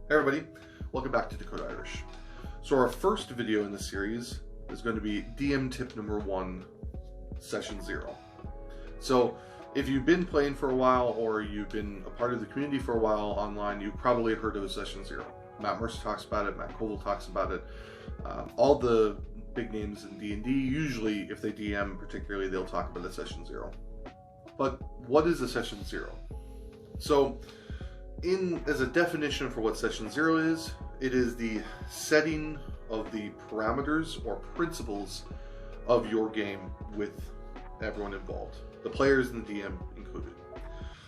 Hey everybody, welcome back to Dakota Irish. So our first video in the series is going to be DM tip number 1, session 0. So if you've been playing for a while or you've been a part of the community for a while online, you've probably heard of session 0. Matt Mercer talks about it, Matt Koval talks about it. All the big names in D&D, usually if they DM particularly, they'll talk about a session 0. But what is a session 0? So as a definition for what session 0 is, it is the setting of the parameters or principles of your game with everyone involved, the players and the DM included.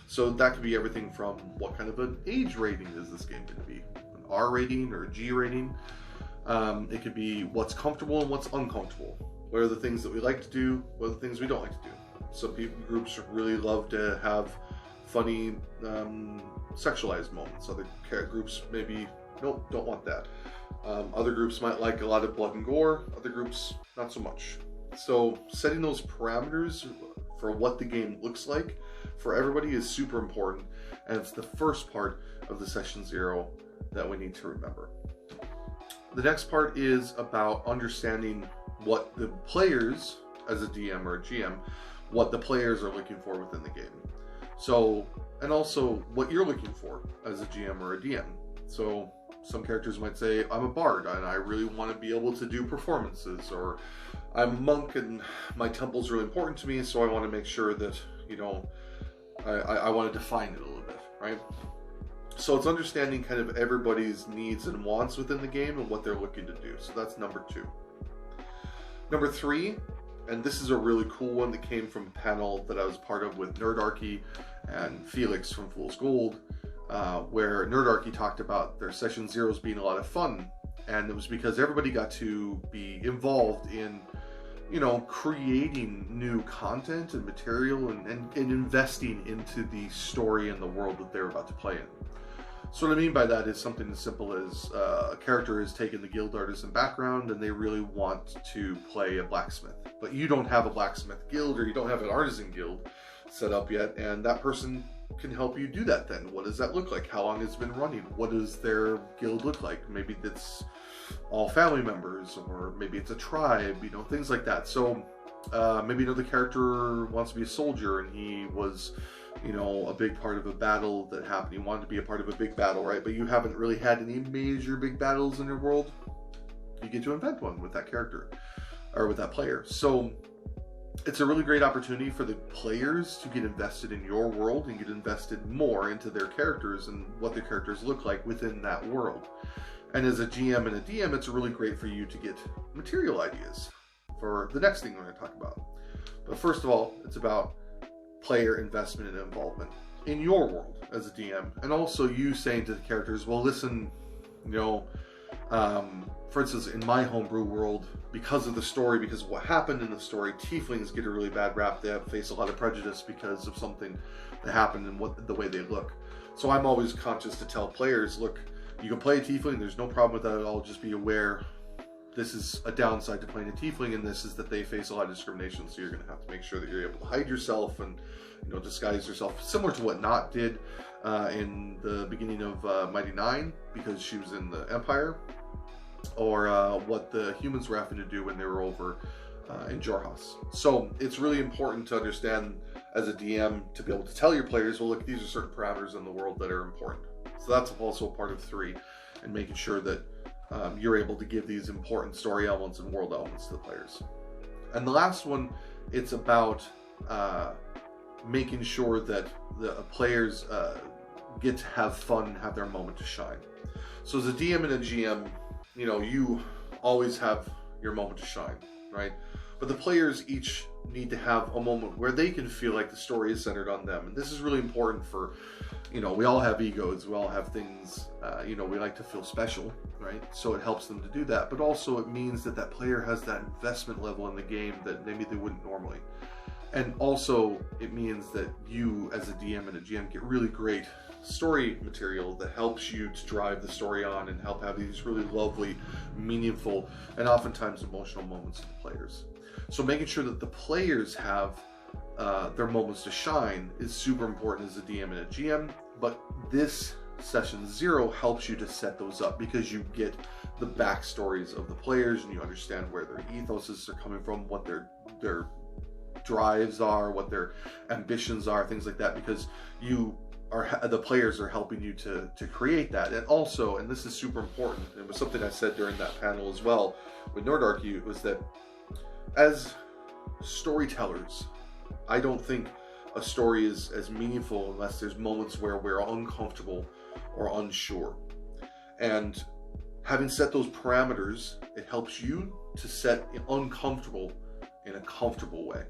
So that could be everything from what kind of an age rating is this game going to be, an R rating or a G rating. It could be what's comfortable and what's uncomfortable. What are the things that we like to do? What are the things we don't like to do? Some groups really love to have funny sexualized moments. Other groups maybe don't want that. Other groups might like a lot of blood and gore. Other groups not so much. So setting those parameters for what the game looks like for everybody is super important, and it's the first part of the session 0 that we need to remember. The next part is about understanding what the players, as a DM or a GM, what the players are looking for within the game. So, and also what you're looking for as a GM or a DM. So some characters might say, I'm a bard and I really want to be able to do performances, or I'm a monk and my temple's really important to me, so I want to make sure that, I want to define it a little bit, right? So it's understanding kind of everybody's needs and wants within the game and what they're looking to do. So that's number 2. Number 3, and this is a really cool one that came from a panel that I was part of with Nerdarchy and Felix from Fool's Gold, where Nerdarchy talked about their session 0s being a lot of fun. And it was because everybody got to be involved in, creating new content and material and investing into the story and the world that they're about to play in. So what I mean by that is something as simple as a character has taken the guild artisan background and they really want to play a blacksmith, but you don't have a blacksmith guild or you don't have an artisan guild set up yet, and that person can help you do that then. What does that look like? How long has it been running? What does their guild look like? Maybe it's all family members, or maybe it's a tribe, things like that. So maybe another character wants to be a soldier and he was a big part of a battle that happened. You wanted to be a part of a big battle, right? But you haven't really had any major big battles in your world. You get to invent one with that character or with that player. So it's a really great opportunity for the players to get invested in your world and get invested more into their characters and what their characters look like within that world. And as a GM and a DM, it's really great for you to get material ideas for the next thing we're going to talk about. But first of all, it's about player investment and involvement in your world as a DM, and also you saying to the characters, well, listen, for instance, in my homebrew world, because of the story, because of what happened in the story, tieflings get a really bad rap. They face a lot of prejudice because of something that happened and the way they look. So I'm always conscious to tell players, look, you can play a tiefling, there's no problem with that at all, just be aware this is a downside to playing a tiefling, and this is that they face a lot of discrimination, so you're going to have to make sure that you're able to hide yourself and disguise yourself, similar to what Nott did in the beginning of Mighty Nein, because she was in the Empire, or what the humans were having to do when they were over in Jorhas. So it's really important to understand as a DM to be able to tell your players, well, look, these are certain parameters in the world that are important. So that's also part of 3, and making sure that you're able to give these important story elements and world elements to the players. And the last one, it's about making sure that the players get to have fun, have their moment to shine. So as a DM and a GM, you always have your moment to shine, right? But the players each need to have a moment where they can feel like the story is centered on them. And this is really important for, we all have egos, we all have things, we like to feel special, right? So it helps them to do that. But also it means that that player has that investment level in the game that maybe they wouldn't normally. And also it means that you as a DM and a GM get really great story material that helps you to drive the story on and help have these really lovely, meaningful, and oftentimes emotional moments with the players. So making sure that the players have their moments to shine is super important as a DM and a GM, but this session 0 helps you to set those up, because you get the backstories of the players and you understand where their ethoses are coming from, what their drives are, what their ambitions are, things like that, because the players are helping you to create that. And also, and this is super important, and it was something I said during that panel as well with Nordarchy, was that as storytellers, I don't think a story is as meaningful unless there's moments where we're uncomfortable or unsure. And having set those parameters, it helps you to set uncomfortable in a comfortable way.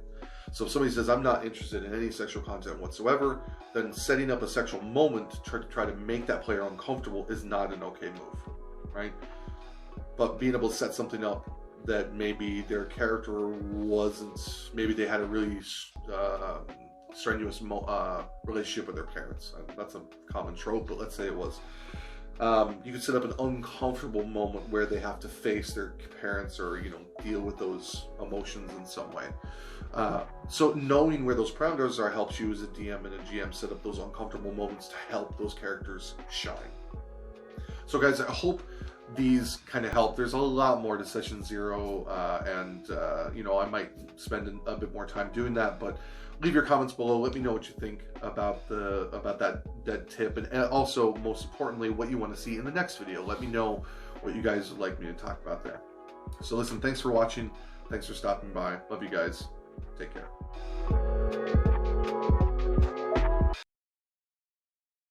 So if somebody says, I'm not interested in any sexual content whatsoever, then setting up a sexual moment to try to make that player uncomfortable is not an okay move, right? But being able to set something up that maybe their character wasn't, maybe they had a really strenuous relationship with their parents. That's a common trope, but let's say it was. You could set up an uncomfortable moment where they have to face their parents, or deal with those emotions in some way. So knowing where those parameters are helps you as a DM and a GM set up those uncomfortable moments to help those characters shine. So guys, I hope these kind of help. There's a lot more to session 0, and I might spend a bit more time doing that, but leave your comments below. Let me know what you think about that tip, and also, most importantly, what you want to see in the next video. Let me know what you guys would like me to talk about there. So listen, thanks for watching. Thanks for stopping by. Love you guys. Take care.